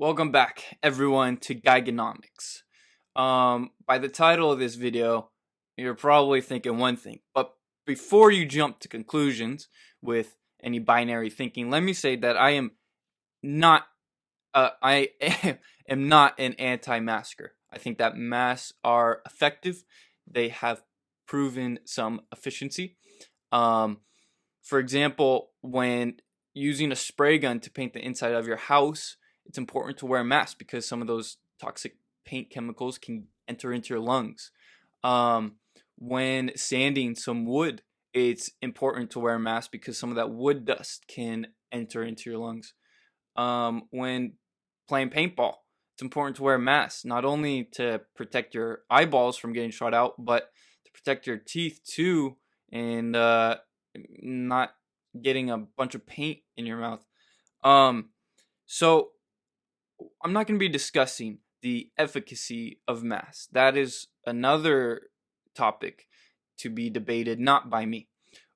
Welcome back, everyone, to Geigenomics. By the title of this video, you're probably thinking one thing, but before you jump to conclusions with any binary thinking, let me say that I am not, I am not an anti-masker. I think that masks are effective. They have proven some efficiency. For example, when using a spray gun to paint the inside of your house, it's important to wear a mask because some of those toxic paint chemicals can enter into your lungs. When sanding some wood, it's important to wear a mask because some of that wood dust can enter into your lungs. When playing paintball, it's important to wear a mask, not only to protect your eyeballs from getting shot out, but to protect your teeth too, and not getting a bunch of paint in your mouth. So I'm not going to be discussing the efficacy of masks. That is another topic to be debated, not by me.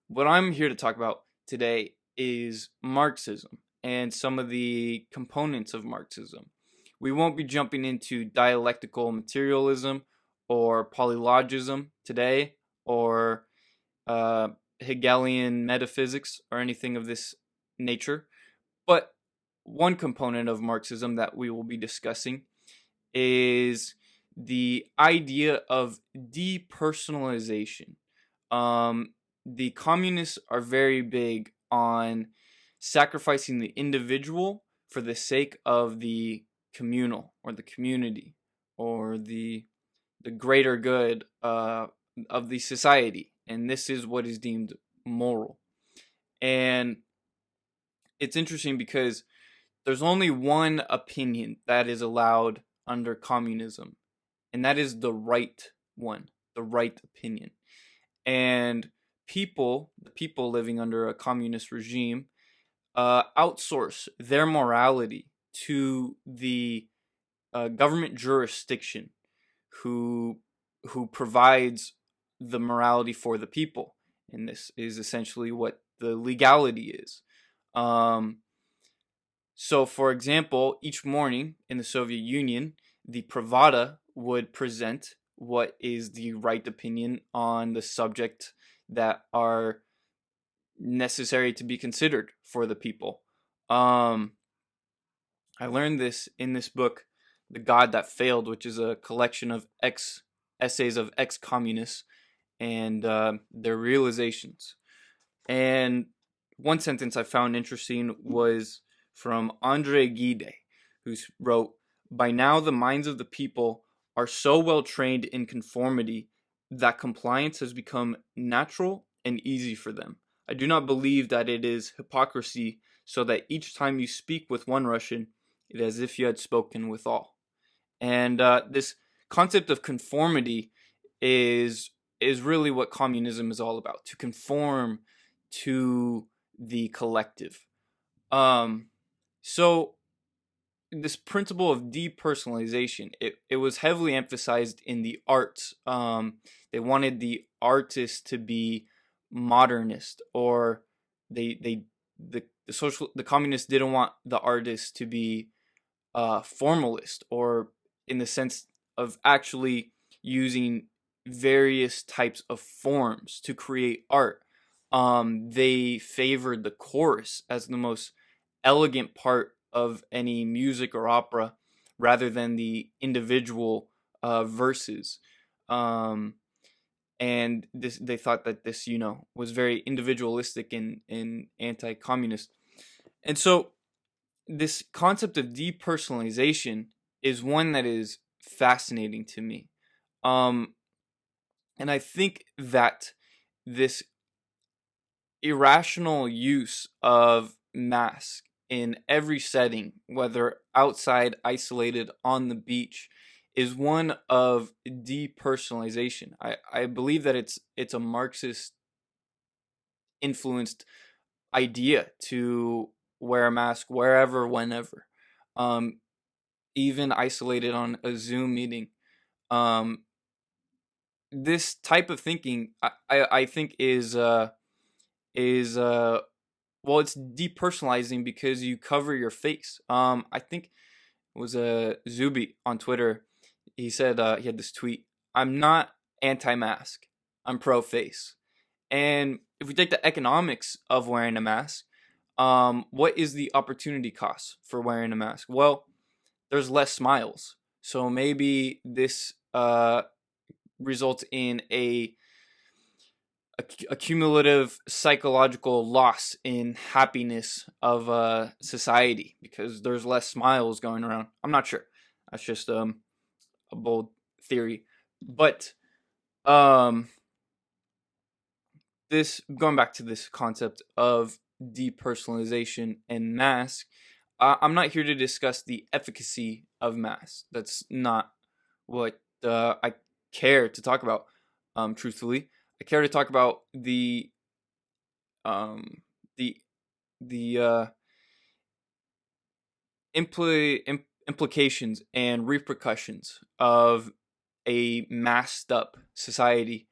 What I'm here to talk about today is Marxism and some of the components of Marxism. We won't be jumping into dialectical materialism or polylogism today, or Hegelian metaphysics or anything of this nature. But one component of Marxism that we will be discussing is the idea of depersonalization. The communists are very big on sacrificing the individual for the sake of the communal or the community or the greater good of the society. And this is what is deemed moral. And it's interesting because there's only one opinion that is allowed under communism, and that is the right one, the right opinion. And the people living under a communist regime, outsource their morality to the government jurisdiction who provides the morality for the people. And this is essentially what the legality is. So, for example, each morning in the Soviet Union, the Pravda would present what is the right opinion on the subject that are necessary to be considered for the people. I learned this in this book, The God That Failed, which is a collection of essays of ex-communists and their realizations. And one sentence I found interesting was from André Gide, who wrote, "By now the minds of the people are so well trained in conformity that compliance has become natural and easy for them. I do not believe that it is hypocrisy, so that each time you speak with one Russian, it is as if you had spoken with all." And this concept of conformity is really what communism is all about, to conform to the collective. So this principle of depersonalization, it was heavily emphasized in the arts. They wanted the artist to be modernist, or the communists didn't want the artist to be formalist, or in the sense of actually using various types of forms to create art. They favored the chorus as the most elegant part of any music or opera, rather than the individual verses. And they thought that this, was very individualistic and anti-communist. And so this concept of depersonalization is one that is fascinating to me. And I think that this irrational use of masks in every setting, whether outside, isolated, on the beach, is one of depersonalization. I believe that it's a Marxist influenced idea to wear a mask wherever, whenever, even isolated on a Zoom meeting. This type of thinking, I think, is well, it's depersonalizing because you cover your face. I think was Zuby on Twitter. He said he had this tweet: "I'm not anti-mask. I'm pro-face." And if we take the economics of wearing a mask, what is the opportunity cost for wearing a mask? Well, there's less smiles. So maybe this results in a cumulative psychological loss in happiness of society because there's less smiles going around. I'm not sure. That's just a bold theory. But this, going back to this concept of depersonalization and mask, I'm not here to discuss the efficacy of masks. That's not what I care to talk about. Truthfully, I care to talk about the um, the the implications and repercussions of a masked up society.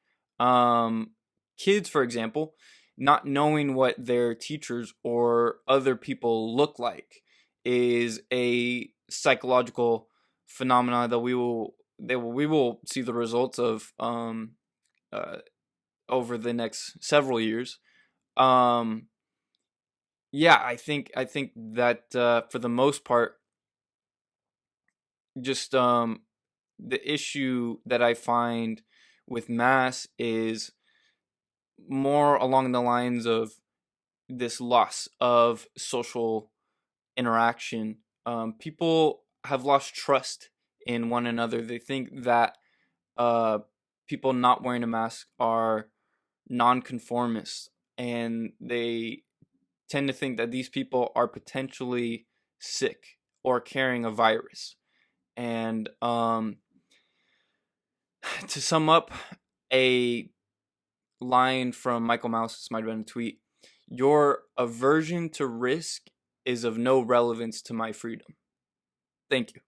Kids, for example, not knowing what their teachers or other people look like is a psychological phenomenon that we will see the results of uh, over the next several years. Yeah, I think that for the most part, just the issue that I find with mass is more along the lines of this loss of social interaction. People have lost trust in one another. They think that uh, people not wearing a mask are nonconformists, and they tend to think that these people are potentially sick or carrying a virus. And to sum up, a line from Michael Mouse, this might have been a tweet: "Your aversion to risk is of no relevance to my freedom." Thank you.